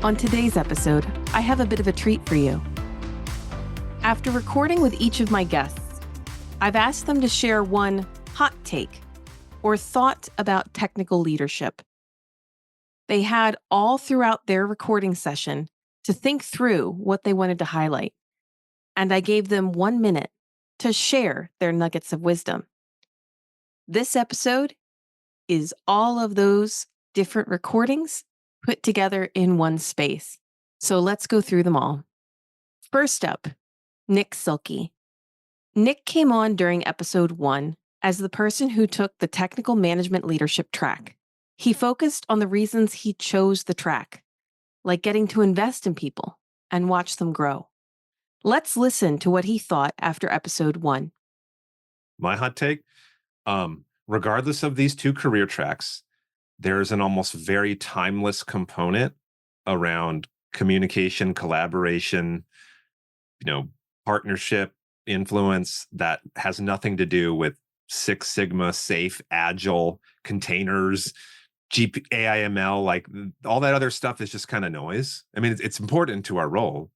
On today's episode, I have a bit of a treat for you. After recording with each of my guests, I've asked them to share one hot take or thought about technical leadership. They had all throughout their recording session to think through what they wanted to highlight, and I gave them 1 minute to share their nuggets of wisdom. This episode is all of those different recordings put together in one space. So let's go through them all. First up, Nick Silkey. Nick came on during episode 1 as the person who took the technical management leadership track. He focused on the reasons he chose the track, like getting to invest in people and watch them grow. Let's listen to what he thought after episode 1. My hot take, regardless of these two career tracks, there's an almost very timeless component around communication, collaboration, partnership, influence that has nothing to do with Six Sigma, safe, agile, containers, AIML, like all that other stuff is just kind of noise. I mean, it's important to our role,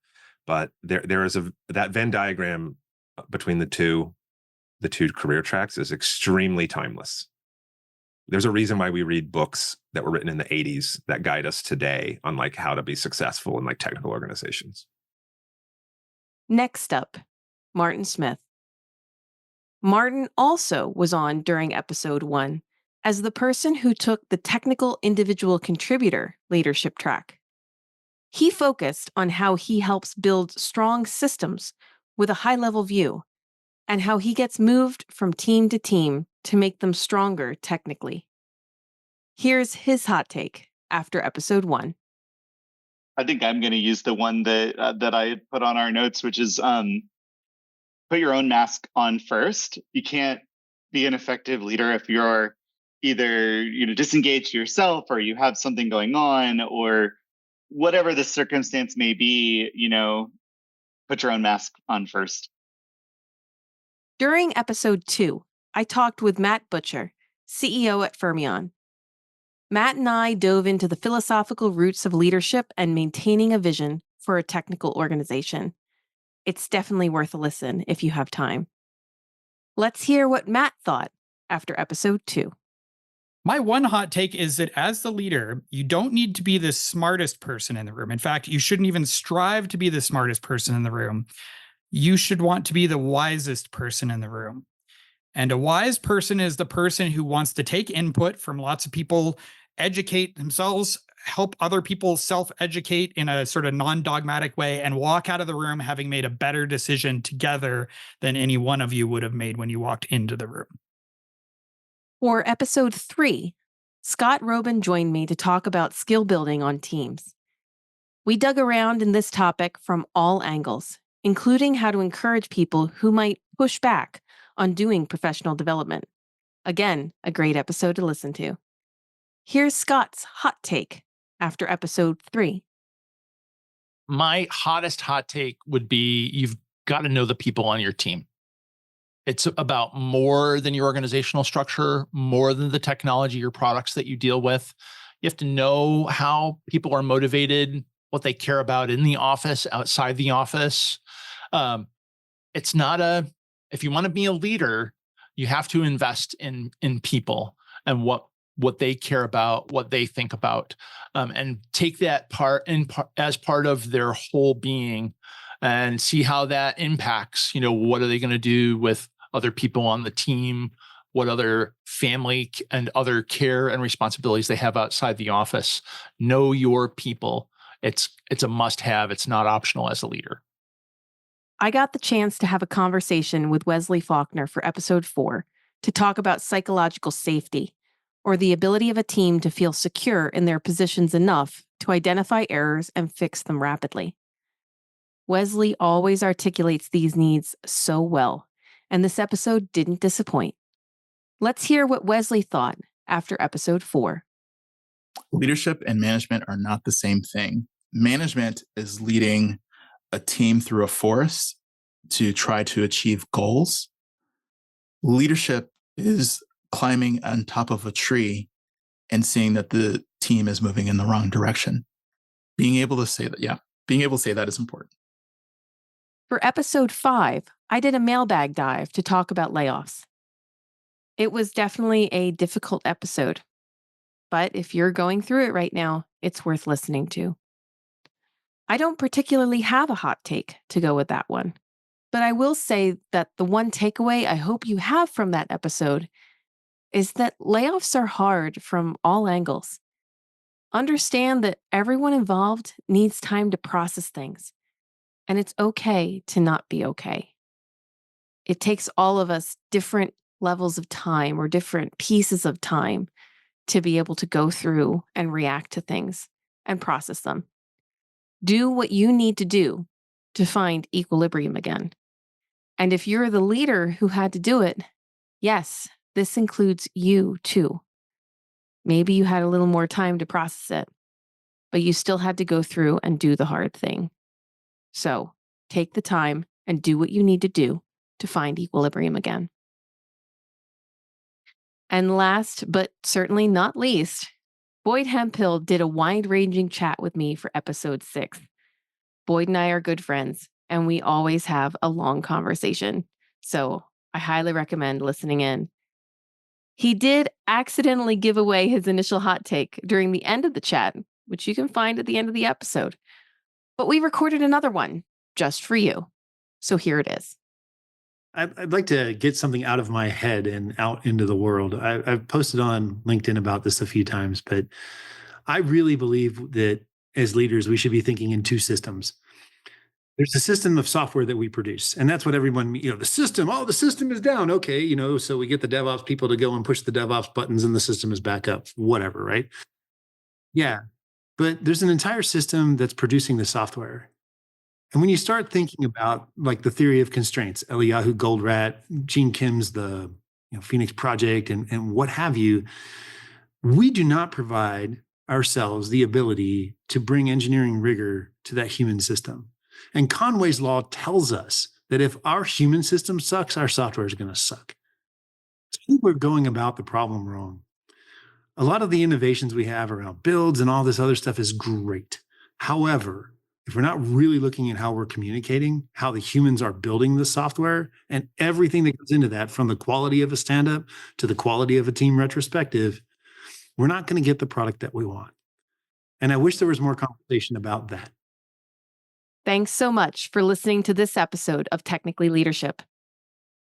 but there is that Venn diagram between the two career tracks is extremely timeless. There's a reason why we read books that were written in the 80s that guide us today on like how to be successful in like technical organizations. Next up, Martin Smith. Martin also was on during episode 1 as the person who took the technical individual contributor leadership track. He focused on how he helps build strong systems with a high-level view and how he gets moved from team to team to make them stronger technically. Here's his hot take after episode 1. I think I'm going to use the one that I had put on our notes, which is put your own mask on first. You can't be an effective leader if you're either disengaged yourself or you have something going on or whatever the circumstance may be. Put your own mask on first. During episode 2, I talked with Matt Butcher, CEO at Fermion. Matt and I dove into the philosophical roots of leadership and maintaining a vision for a technical organization. It's definitely worth a listen if you have time. Let's hear what Matt thought after episode 2. My one hot take is that as the leader, you don't need to be the smartest person in the room. In fact, you shouldn't even strive to be the smartest person in the room. You should want to be the wisest person in the room. And a wise person is the person who wants to take input from lots of people, educate themselves, help other people self-educate in a sort of non-dogmatic way, and walk out of the room having made a better decision together than any one of you would have made when you walked into the room. For episode 3, Scott Robin joined me to talk about skill building on teams. We dug around in this topic from all angles, including how to encourage people who might push back on doing professional development. Again, a great episode to listen to. Here's Scott's hot take after episode 3. My hottest hot take would be you've got to know the people on your team. It's about more than your organizational structure, more than the technology or products that you deal with. You have to know how people are motivated, what they care about in the office, outside the office. It's not if you want to be a leader, you have to invest in people and what they care about, what they think about, and take that as part of their whole being and see how that impacts, what are they going to do with other people on the team, what other family and other care and responsibilities they have outside the office. Know your people. It's a must-have. It's not optional as a leader. I got the chance to have a conversation with Wesley Faulkner for episode 4 to talk about psychological safety, or the ability of a team to feel secure in their positions enough to identify errors and fix them rapidly. Wesley always articulates these needs so well, and this episode didn't disappoint. Let's hear what Wesley thought after episode 4. Leadership and management are not the same thing. Management is leading a team through a forest to try to achieve goals. Leadership is climbing on top of a tree and seeing that the team is moving in the wrong direction. Being able to say that is important. For episode 5, I did a mailbag dive to talk about layoffs. It was definitely a difficult episode, but if you're going through it right now, it's worth listening to. I don't particularly have a hot take to go with that one, but I will say that the one takeaway I hope you have from that episode is that layoffs are hard from all angles. Understand that everyone involved needs time to process things, and it's okay to not be okay. It takes all of us different levels of time or different pieces of time to be able to go through and react to things and process them. Do what you need to do to find equilibrium again. And if you're the leader who had to do it, yes, this includes you too. Maybe you had a little more time to process it, but you still had to go through and do the hard thing. So take the time and do what you need to do to find equilibrium again. And last, but certainly not least, Boyd Hemphill did a wide-ranging chat with me for episode 6. Boyd and I are good friends, and we always have a long conversation. So I highly recommend listening in. He did accidentally give away his initial hot take during the end of the chat, which you can find at the end of the episode. But we recorded another one just for you. So here it is. I'd like to get something out of my head and out into the world. I've posted on LinkedIn about this a few times, but I really believe that as leaders, we should be thinking in 2 systems. There's a system of software that we produce, and that's what everyone, the system is down. Okay, so we get the DevOps people to go and push the DevOps buttons and the system is back up, whatever, right? Yeah. But there's an entire system that's producing the software. And when you start thinking about like the theory of constraints, Eliyahu Goldratt, Gene Kim's the Phoenix Project, and what have you, we do not provide ourselves the ability to bring engineering rigor to that human system. And Conway's law tells us that if our human system sucks, our software is going to suck. So I think we're going about the problem wrong. A lot of the innovations we have around builds and all this other stuff is great. However, if we're not really looking at how we're communicating, how the humans are building the software, and everything that goes into that, from the quality of a stand-up to the quality of a team retrospective, we're not going to get the product that we want. And I wish there was more conversation about that. Thanks so much for listening to this episode of Technically Leadership.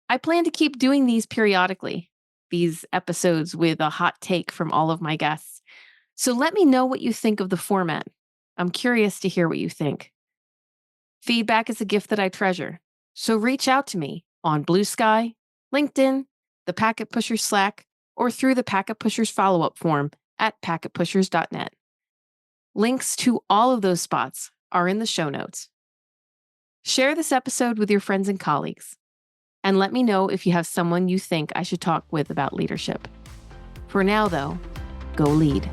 I plan to keep doing these periodically, these episodes with a hot take from all of my guests. So let me know what you think of the format. I'm curious to hear what you think. Feedback is a gift that I treasure, so reach out to me on Blue Sky, LinkedIn, the Packet Pushers Slack, or through the Packet Pushers follow-up form at packetpushers.net. Links to all of those spots are in the show notes. Share this episode with your friends and colleagues, and let me know if you have someone you think I should talk with about leadership. For now, though, go lead.